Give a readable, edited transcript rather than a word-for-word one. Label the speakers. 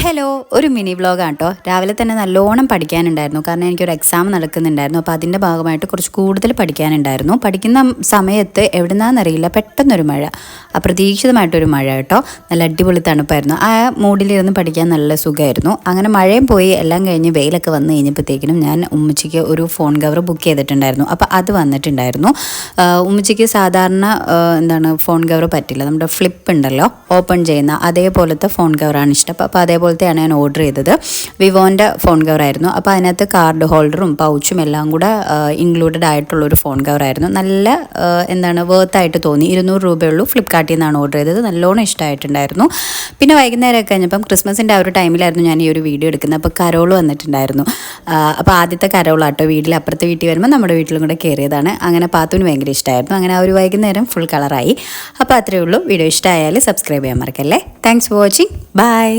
Speaker 1: Hello, ഒരു mini വ്ലോഗാണ് കേട്ടോ. രാവിലെ തന്നെ നല്ലോണം പഠിക്കാനുണ്ടായിരുന്നു. കാരണം എനിക്കൊരു എക്സാം നടക്കുന്നുണ്ടായിരുന്നു. അപ്പോൾ അതിൻ്റെ ഭാഗമായിട്ട് കുറച്ച് കൂടുതൽ പഠിക്കാനുണ്ടായിരുന്നു. പഠിക്കുന്ന സമയത്ത് എവിടുന്നാന്നറിയില്ല പെട്ടെന്നൊരു മഴ, അപ്രതീക്ഷിതമായിട്ടൊരു മഴ കേട്ടോ. നല്ല അടിപൊളി തണുപ്പായിരുന്നു. ആ മൂഡിലിരുന്ന് പഠിക്കാൻ നല്ല സുഖമായിരുന്നു. അങ്ങനെ മഴയും പോയി എല്ലാം കഴിഞ്ഞ് വെയിലൊക്കെ വന്നു കഴിഞ്ഞപ്പോഴത്തേക്കിനും ഞാൻ ഉമ്മച്ചിക്ക് ഒരു ഫോൺ കവർ ബുക്ക് ചെയ്തിട്ടുണ്ടായിരുന്നു. അപ്പോൾ അത് വന്നിട്ടുണ്ടായിരുന്നു. ഉമ്മച്ചിക്ക് സാധാരണ ഫോൺ കവർ പറ്റില്ല. നമ്മുടെ ഫ്ലിപ്പ് ഉണ്ടല്ലോ, ഓപ്പൺ ചെയ്യുന്ന അതേപോലത്തെ ഫോൺ കവറാണ് ഇഷ്ടം. അപ്പോൾ അതേപോലത്തെയാണ് ഞാൻ ഓർഡർ ചെയ്തത്. വിവോൻ്റെ ഫോൺ കവറായിരുന്നു. അപ്പോൾ അതിനകത്ത് കാർഡ് ഹോൾഡറും പൗച്ചും എല്ലാം കൂടെ ഇൻക്ലൂഡഡ് ആയിട്ടുള്ളൊരു ഫോൺ കവറായിരുന്നു. നല്ല വേർത്തായിട്ട് തോന്നി. 200 രൂപയുള്ളൂ. ഫ്ലിപ്കാർട്ടിൽ നിന്നാണ് ഓർഡർ ചെയ്തത്. നല്ലോണം ഇഷ്ടമായിട്ടുണ്ടായിരുന്നു. പിന്നെ വൈകുന്നേരമൊക്കെ കഴിഞ്ഞപ്പം ക്രിസ്മസിൻ്റെ ആ ഒരു ടൈമിലായിരുന്നു ഞാൻ ഈ ഒരു വീഡിയോ എടുക്കുന്നത്. അപ്പോൾ കരോൾ വന്നിട്ടുണ്ടായിരുന്നു. അപ്പോൾ ആദ്യത്തെ കരോളാട്ടോ. അപ്പുറത്തെ വീട്ടിൽ വരുമ്പോൾ നമ്മുടെ വീട്ടിലും കൂടെ കയറിയതാണ്. അങ്ങനെ പാത്തുവിന് ഭയങ്കര ഇഷ്ടമായിരുന്നു. അങ്ങനെ ആ ഒരു വൈകുന്നേരം ഫുൾ കളറായി. അപ്പോൾ അത്രയേ ഉള്ളൂ. വീഡിയോ ഇഷ്ടമായാൽ സബ്സ്ക്രൈബ് ചെയ്യാൻ മറക്കല്ലേ. Thanks for watching. ബൈ.